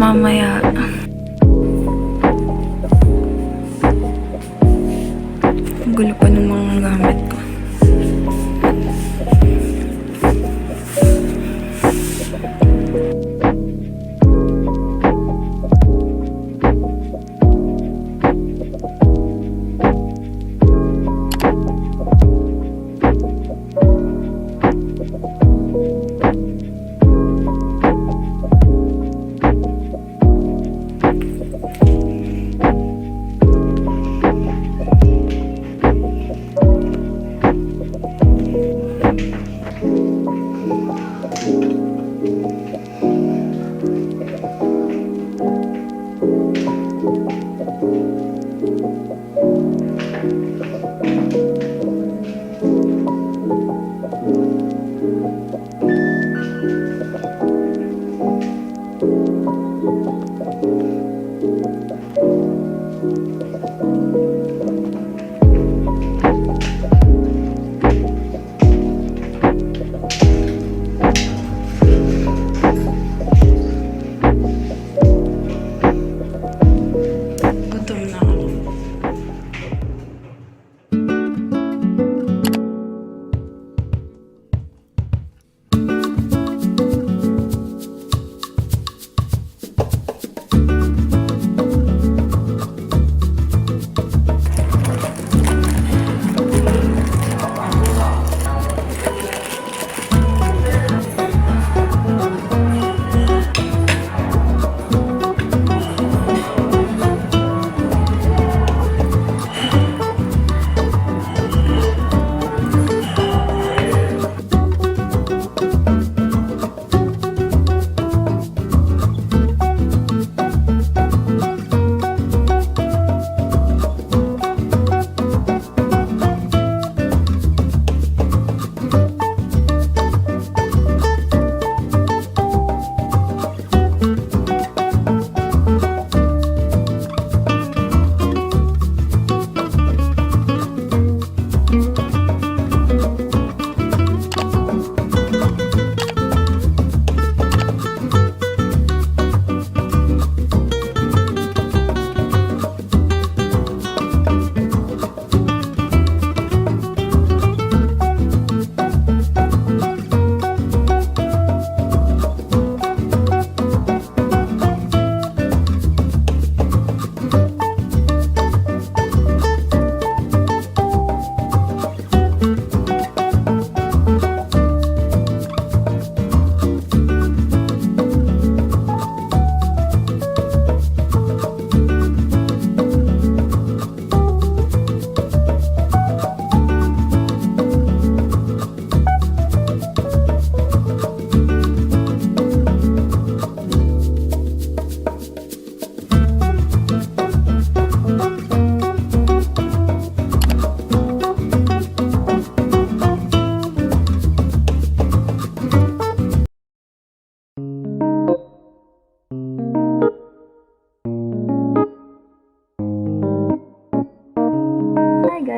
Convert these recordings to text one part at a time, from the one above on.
mamaya. Ang gulo pa ng mga gamit ko.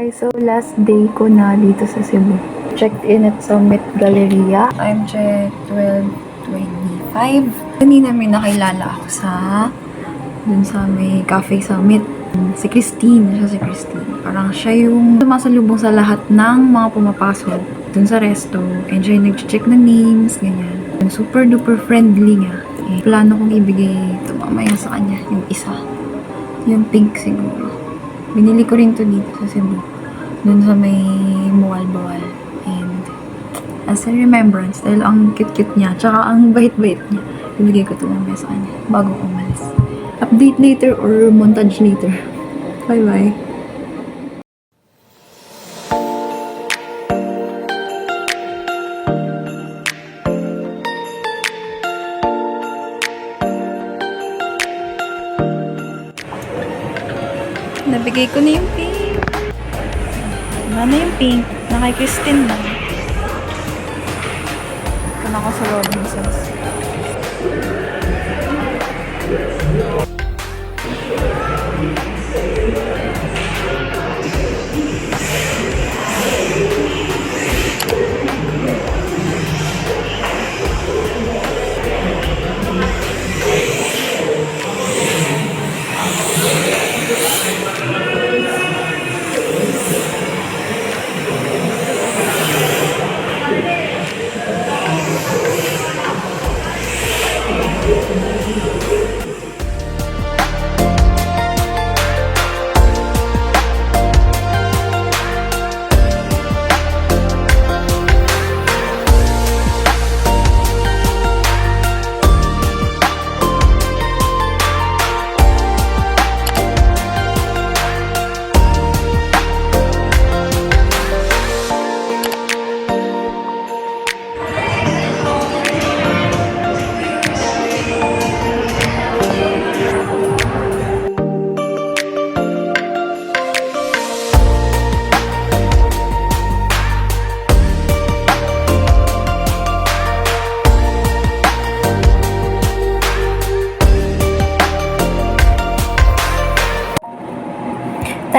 guys, so last day ko na dito sa Cebu. Checked in at Summit Galleria. Time check 12:25. Kanina may nakilala ako dun sa may cafe Summit. Si Christine, siya si Christine. Parang siya yung sumasalubong sa lahat ng mga pumapasok dun sa resto. And siya yung nag-check na names, ganyan. Yung super duper friendly niya. Eh, plano kong ibigay ito mamaya sa kanya, yung isa. Yung pink siguro. Binili ko rin to dito sa Cebu. Dun sa may Mual-Bawal. And as a remembrance, dahil ang cute-cute niya, tsaka ang bait-bait niya, ibigay ko ito mamaya sa kanya bago umalis. Update later or montage later. Bye-bye. Nabigay ko na yung pink. Ano yung pink? Na kay Christine lang. Ito na ako sa Robinsons.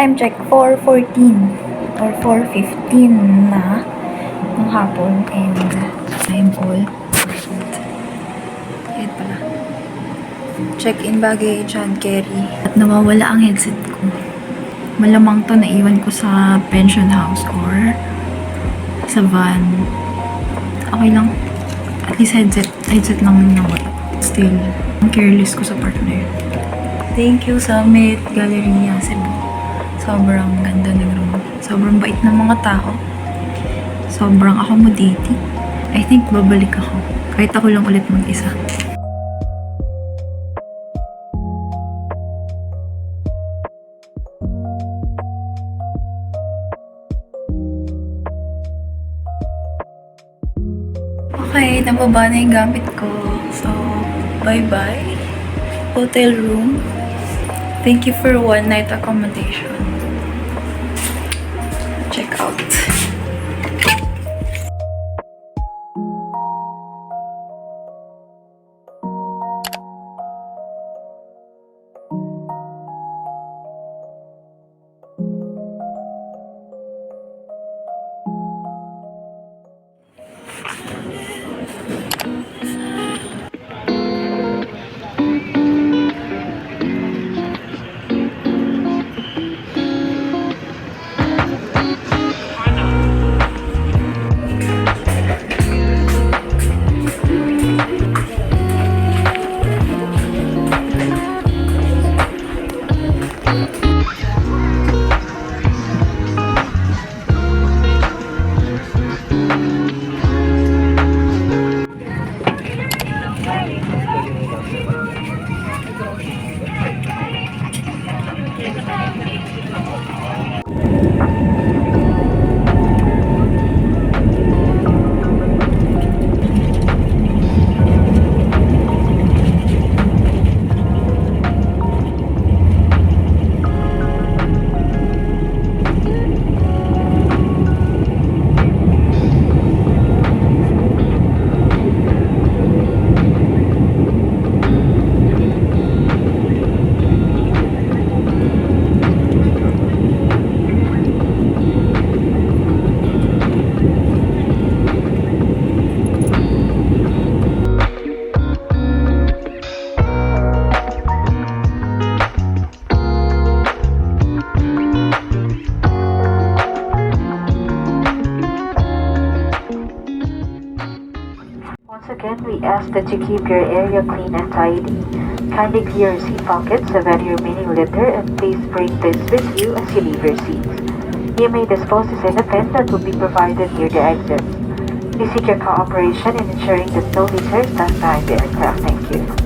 time check, 4:14 or 4:15 na ng hapon, and I'm all set. Ayan pala. Check-in baggage, hand carry. At nawawala ang headset ko. Malamang to naiwan ko sa pension house or sa van. Okay lang. At least headset lang yung nawala. Still, ang careless ko sa part na yun. Thank you, Summit Galleria, Cebu. Sobrang ganda ng room. Sobrang bait ng mga tao. Sobrang accommodating. I think babalik ako. Kahit ako lang ulit mag-isa. Okay, nababa na yung gamit ko. So, bye-bye. Hotel room. Thank you for one night accommodation. Check out. Again, we ask that you keep your area clean and tidy. Kindly clear your seat pockets of any remaining litter and please bring this with you as you leave your seats. You may dispose this in a bin that will be provided near the exits. Please seek your cooperation in ensuring that no litter is left behind the aircraft. Thank you.